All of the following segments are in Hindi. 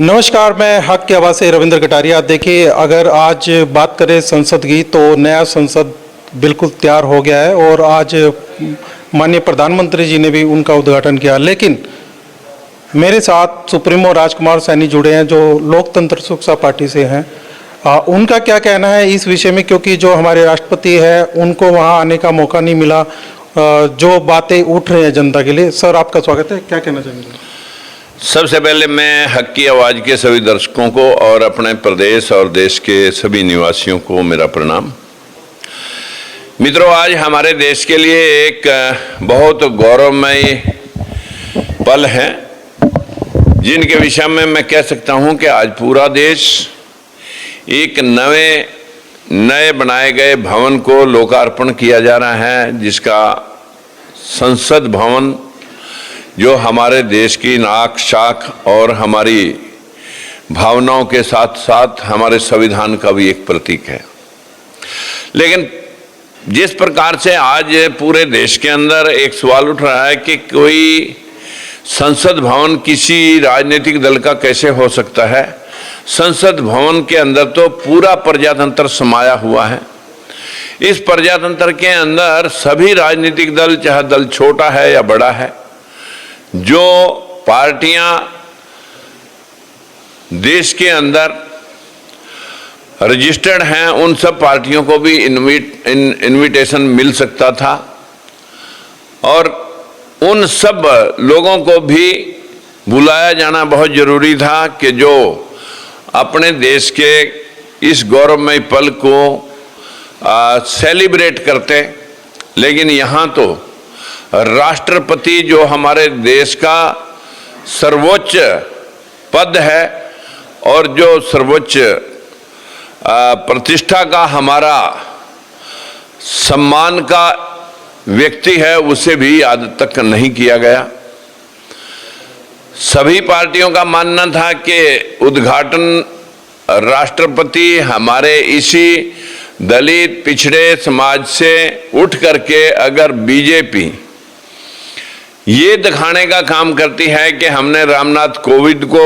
नमस्कार, मैं हक की आवाज़ से रविंद्र कटारिया। देखिए, अगर आज बात करें संसद की तो नया संसद बिल्कुल तैयार हो गया है और आज माननीय प्रधानमंत्री जी ने भी उनका उद्घाटन किया। लेकिन मेरे साथ सुप्रीमो राजकुमार सैनी जुड़े हैं जो लोकतंत्र सुरक्षा पार्टी से हैं। उनका क्या कहना है इस विषय में, क्योंकि जो हमारे राष्ट्रपति है उनको वहाँ आने का मौका नहीं मिला। जो बातें उठ रही हैं जनता के लिए। सर, आपका स्वागत है, क्या कहना चाहेंगे? सबसे पहले मैं हक की आवाज़ के सभी दर्शकों को और अपने प्रदेश और देश के सभी निवासियों को मेरा प्रणाम। मित्रों, आज हमारे देश के लिए एक बहुत गौरवमय पल है, जिनके विषय में मैं कह सकता हूं कि आज पूरा देश एक नए बनाए गए भवन को लोकार्पण किया जा रहा है, जिसका संसद भवन जो हमारे देश की नाक शाख और हमारी भावनाओं के साथ साथ हमारे संविधान का भी एक प्रतीक है। लेकिन जिस प्रकार से आज पूरे देश के अंदर एक सवाल उठ रहा है कि कोई संसद भवन किसी राजनीतिक दल का कैसे हो सकता है। संसद भवन के अंदर तो पूरा प्रजातंत्र समाया हुआ है। इस प्रजातंत्र के अंदर सभी राजनीतिक दल, चाहे दल छोटा है या बड़ा है, जो पार्टियां देश के अंदर रजिस्टर्ड हैं, उन सब पार्टियों को भी इनविटेशन मिल सकता था और उन सब लोगों को भी बुलाया जाना बहुत जरूरी था कि जो अपने देश के इस गौरवमय पल को सेलिब्रेट करते। लेकिन यहाँ तो राष्ट्रपति जो हमारे देश का सर्वोच्च पद है और जो सर्वोच्च प्रतिष्ठा का हमारा सम्मान का व्यक्ति है, उसे भी आज तक नहीं किया गया। सभी पार्टियों का मानना था कि उद्घाटन राष्ट्रपति हमारे इसी दलित पिछड़े समाज से उठ करके अगर बीजेपी ये दिखाने का काम करती है कि हमने रामनाथ कोविंद को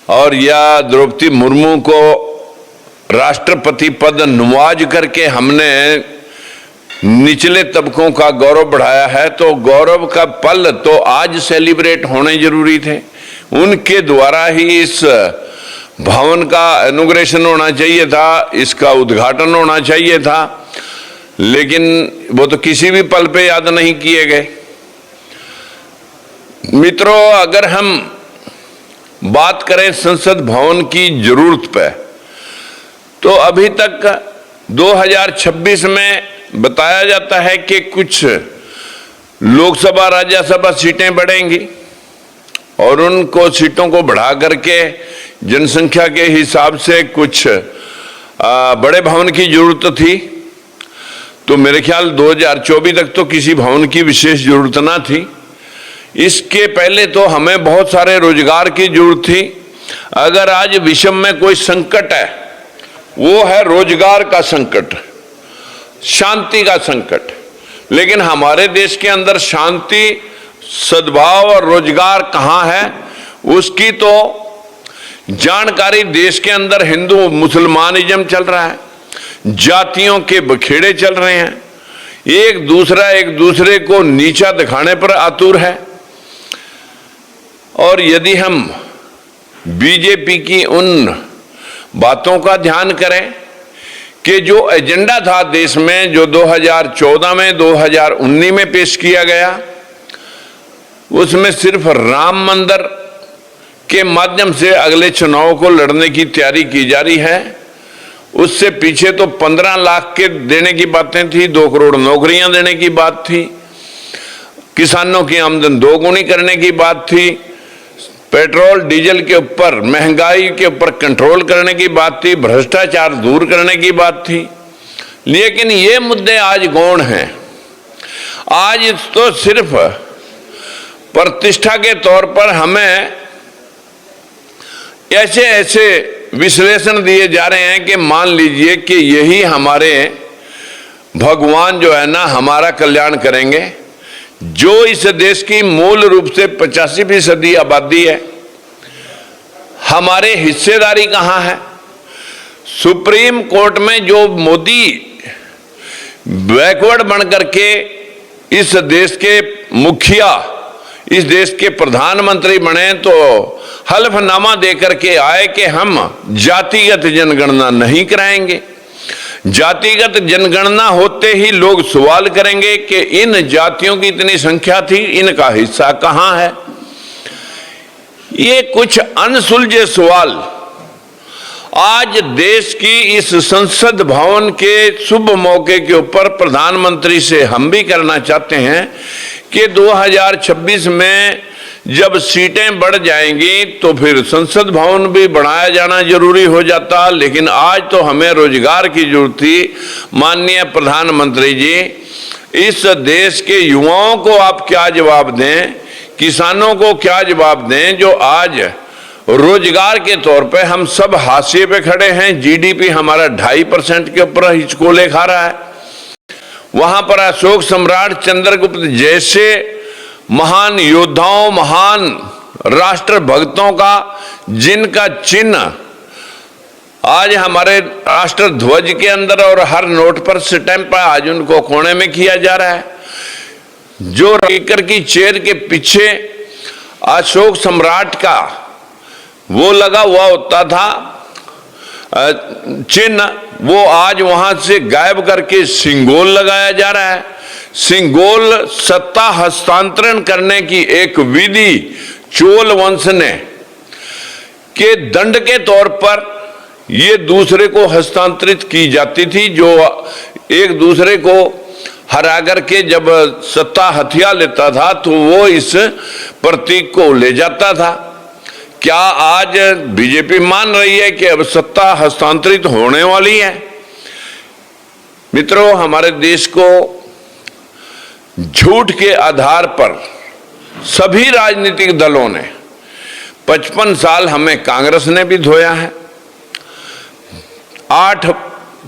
और या द्रौपदी मुर्मू को राष्ट्रपति पद नवाज करके हमने निचले तबकों का गौरव बढ़ाया है, तो गौरव का पल तो आज सेलिब्रेट होने जरूरी थे। उनके द्वारा ही इस भवन का इनॉग्रेशन होना चाहिए था, इसका उद्घाटन होना चाहिए था, लेकिन वो तो किसी भी पल पे याद नहीं किए गए। मित्रों, अगर हम बात करें संसद भवन की जरूरत पे, तो अभी तक 2026 में बताया जाता है कि कुछ लोकसभा राज्यसभा सीटें बढ़ेंगी और उनको सीटों को बढ़ा करके जनसंख्या के हिसाब से कुछ बड़े भवन की जरूरत थी। तो मेरे ख्याल 2024 तक तो किसी भवन की विशेष जरूरत ना थी। इसके पहले तो हमें बहुत सारे रोजगार की जरूरत थी। अगर आज विश्व में कोई संकट है, वो है रोजगार का संकट, शांति का संकट। लेकिन हमारे देश के अंदर शांति, सद्भाव और रोजगार कहाँ है, उसकी तो जानकारी देश के अंदर हिंदू मुसलमानिज्म चल रहा है, जातियों के बखेड़े चल रहे हैं, एक दूसरे को नीचा दिखाने पर आतुर है। और यदि हम बीजेपी की उन बातों का ध्यान करें कि जो एजेंडा था देश में, जो 2014 में 2019 में पेश किया गया, उसमें सिर्फ राम मंदिर के माध्यम से अगले चुनाव को लड़ने की तैयारी की जा रही है। उससे पीछे तो 15 लाख के देने की बातें थी, 2 करोड़ नौकरियां देने की बात थी, किसानों की आमदन दोगुनी करने की बात थी, पेट्रोल डीजल के ऊपर महंगाई के ऊपर कंट्रोल करने की बात थी, भ्रष्टाचार दूर करने की बात थी। लेकिन ये मुद्दे आज गौण हैं। आज तो सिर्फ प्रतिष्ठा के तौर पर हमें ऐसे विश्लेषण दिए जा रहे हैं कि मान लीजिए कि यही हमारे भगवान जो है ना हमारा कल्याण करेंगे। जो इस देश की मूल रूप से 85% आबादी है, हमारे हिस्सेदारी कहाँ है? सुप्रीम कोर्ट में जो मोदी बैकवर्ड बन करके इस देश के मुखिया, इस देश के प्रधानमंत्री बने तो हल्फनामा देकर के आए कि हम जातिगत जनगणना नहीं कराएंगे। जातिगत जनगणना होते ही लोग सवाल करेंगे कि इन जातियों की इतनी संख्या थी, इनका हिस्सा कहां है? ये कुछ अनसुलझे सवाल आज देश की इस संसद भवन के शुभ मौके के ऊपर प्रधानमंत्री से हम भी करना चाहते हैं कि 2026 में जब सीटें बढ़ जाएंगी तो फिर संसद भवन भी बढ़ाया जाना जरूरी हो जाता। लेकिन आज तो हमें रोजगार की जरूरत थी। माननीय प्रधानमंत्री जी, इस देश के युवाओं को आप क्या जवाब दें, किसानों को क्या जवाब दें जो आज रोजगार के तौर पे हम सब हाशिए पे खड़े हैं। जीडीपी हमारा 2.5% के ऊपर हिचकोले खा रहा है। वहां पर अशोक सम्राट चंद्रगुप्त जैसे महान योद्धाओं, महान राष्ट्र भक्तों का जिनका चिन्ह आज हमारे राष्ट्र ध्वज के अंदर और हर नोट पर स्टैंप है, आज उनको कोने में किया जा रहा है। जो स्पीकर की चेयर के पीछे अशोक सम्राट का वो लगा हुआ होता था चिन्ह, वो आज वहां से गायब करके सिंगोल लगाया जा रहा है। सिंगोल सत्ता हस्तांतरण करने की एक विधि चोल वंश ने के दंड के तौर पर ये दूसरे को हस्तांतरित की जाती थी। जो एक दूसरे को हरा करके जब सत्ता हथिया लेता था तो वो इस प्रतीक को ले जाता था। क्या आज बीजेपी मान रही है कि अब सत्ता हस्तांतरित होने वाली है? मित्रों, हमारे देश को झूठ के आधार पर सभी राजनीतिक दलों ने 55 साल, हमें कांग्रेस ने भी धोया है,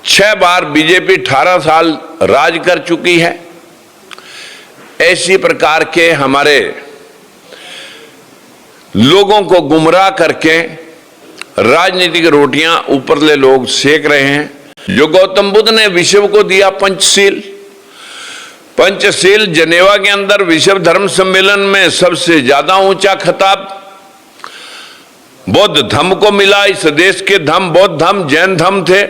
6 बार बीजेपी 18 साल राज कर चुकी है। ऐसी प्रकार के हमारे लोगों को गुमराह करके राजनीतिक रोटियां ऊपरले लोग सेक रहे हैं। जो गौतम बुद्ध ने विश्व को दिया पंचशील, पंचशील जनेवा के अंदर विश्व धर्म सम्मेलन में सबसे ज्यादा ऊंचा खिताब बौद्ध धर्म को मिला। इस देश के धर्म बौद्ध धर्म, जैन धर्म थे।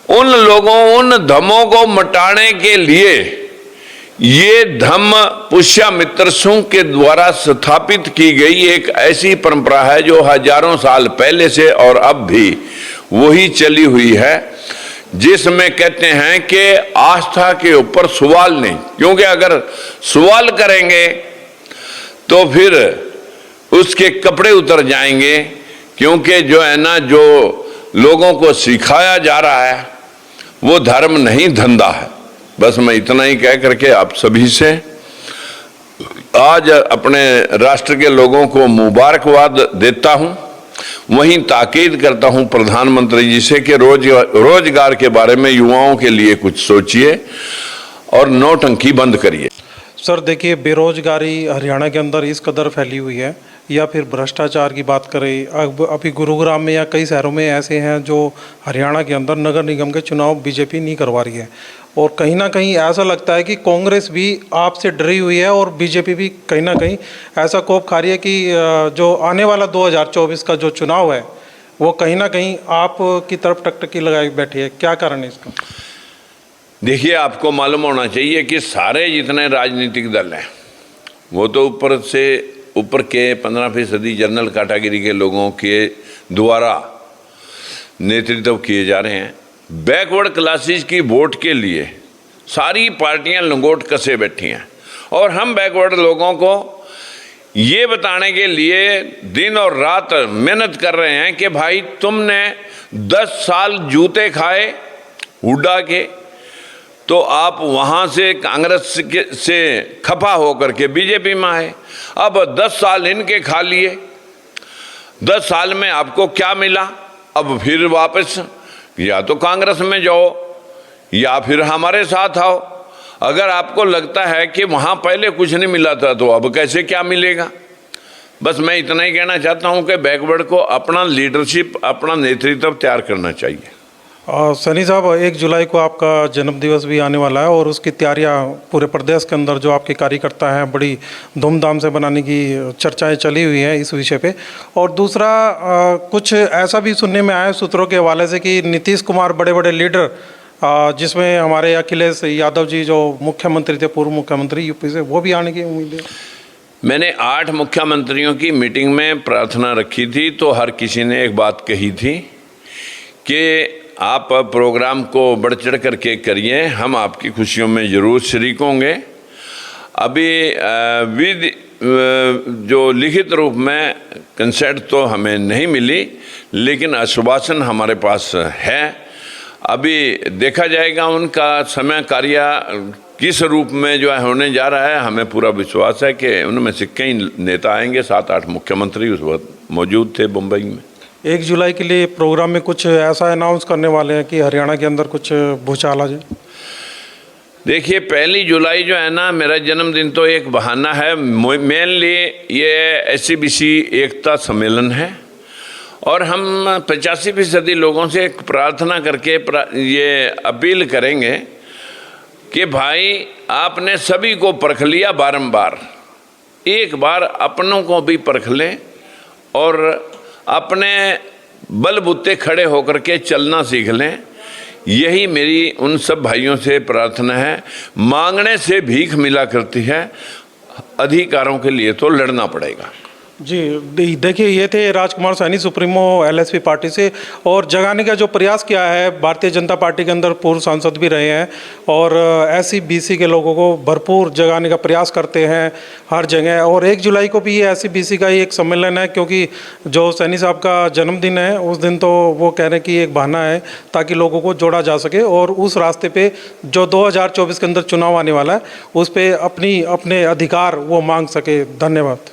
उन लोगों, उन धर्मों को मिटाने के लिए ये धम्म पुष्यमित्र शुंग के द्वारा स्थापित की गई एक ऐसी परंपरा है जो हजारों साल पहले से और अब भी वही चली हुई है, जिसमें कहते हैं कि आस्था के ऊपर सवाल नहीं। क्योंकि अगर सवाल करेंगे तो फिर उसके कपड़े उतर जाएंगे। क्योंकि जो है ना, जो लोगों को सिखाया जा रहा है वो धर्म नहीं, धंधा है। बस मैं इतना ही कह करके आप सभी से आज अपने राष्ट्र के लोगों को मुबारकबाद देता हूं। वहीं ताकीद करता हूं प्रधानमंत्री जी से कि रोजगार के बारे में युवाओं के लिए कुछ सोचिए और नौटंकी बंद करिए। सर देखिए, बेरोजगारी हरियाणा के अंदर इस कदर फैली हुई है, या फिर भ्रष्टाचार की बात करें, अब अभी गुरुग्राम में या कई शहरों में ऐसे हैं जो हरियाणा के अंदर नगर निगम के चुनाव बीजेपी नहीं करवा रही है। और कहीं ना कहीं ऐसा लगता है कि कांग्रेस भी आपसे डरी हुई है और बीजेपी भी कहीं ना कहीं ऐसा कोप खा रही है कि जो आने वाला 2024 का जो चुनाव है वो कहीं ना कहीं आप की तरफ टकटकी लगाई बैठी है। क्या कारण है इसका? देखिए, आपको मालूम होना चाहिए कि सारे जितने राजनीतिक दल हैं वो तो ऊपर के 15% जनरल कैटेगरी के लोगों के द्वारा नेतृत्व किए जा रहे हैं। बैकवर्ड क्लासेस की वोट के लिए सारी पार्टियां लंगोट कसे बैठी हैं और हम बैकवर्ड लोगों को ये बताने के लिए दिन और रात मेहनत कर रहे हैं कि भाई तुमने 10 साल जूते खाए हुड्डा के, तो आप वहाँ से कांग्रेस से खफा होकर के बीजेपी में आए। अब 10 साल इनके खा लिए, 10 साल में आपको क्या मिला? अब फिर वापस या तो कांग्रेस में जाओ या फिर हमारे साथ आओ। अगर आपको लगता है कि वहाँ पहले कुछ नहीं मिला था तो अब कैसे क्या मिलेगा? बस मैं इतना ही कहना चाहता हूं कि बैकवर्ड को अपना लीडरशिप, अपना नेतृत्व तैयार करना चाहिए। सनी साहब, 1 जुलाई को आपका जन्मदिवस भी आने वाला है और उसकी तैयारियां पूरे प्रदेश के अंदर जो आपके कार्यकर्ता हैं बड़ी धूमधाम से बनाने की चर्चाएं चली हुई हैं इस विषय पे। और दूसरा, कुछ ऐसा भी सुनने में आया सूत्रों के हवाले से कि नीतीश कुमार, बड़े बड़े लीडर, जिसमें हमारे अखिलेश यादव जी जो मुख्यमंत्री थे, पूर्व मुख्यमंत्री यूपी से, वो भी आने की उम्मीद है। मैंने 8 मुख्यमंत्रियों की मीटिंग में प्रार्थना रखी थी, तो हर किसी ने एक बात कही थी कि आप प्रोग्राम को बढ़ चढ़ करके करिए, हम आपकी खुशियों में ज़रूर शरीक होंगे। अभी जो लिखित रूप में कंसेंट तो हमें नहीं मिली, लेकिन आश्वासन हमारे पास है। अभी देखा जाएगा उनका समय कार्य किस रूप में जो है होने जा रहा है। हमें पूरा विश्वास है कि उनमें से कई नेता आएंगे। 7-8 मुख्यमंत्री उस वक्त मौजूद थे मुंबई में। 1 जुलाई के लिए प्रोग्राम में कुछ ऐसा अनाउंस करने वाले हैं कि हरियाणा के अंदर कुछ भूचाल आ जाए? देखिए, 1 जुलाई जो है ना, मेरा जन्मदिन तो एक बहाना है। मेनली ये SCBC एकता सम्मेलन है और हम 85% लोगों से एक प्रार्थना करके ये अपील करेंगे कि भाई, आपने सभी को परख लिया बारंबार, एक बार अपनों को भी परख लें और अपने बलबूते खड़े होकर के चलना सीख लें। यही मेरी उन सब भाइयों से प्रार्थना है। मांगने से भीख मिला करती है, अधिकारों के लिए तो लड़ना पड़ेगा। जी, देखिए, ये थे Rajkumar Saini, supremo LSP party से। और जगाने का जो प्रयास किया है, भारतीय जनता पार्टी के अंदर पूर्व सांसद भी रहे हैं और SC-BC के लोगों को भरपूर जगाने का प्रयास करते हैं हर जगह। और 1 जुलाई को भी ये SC-BC का ही एक सम्मेलन है, क्योंकि जो सैनी साहब का जन्मदिन है उस दिन तो वो कह रहे हैं कि एक बहाना है ताकि लोगों को जोड़ा जा सके और उस रास्ते पे जो 2024 के अंदर चुनाव आने वाला है उस पर अपने अधिकार वो मांग सके। धन्यवाद।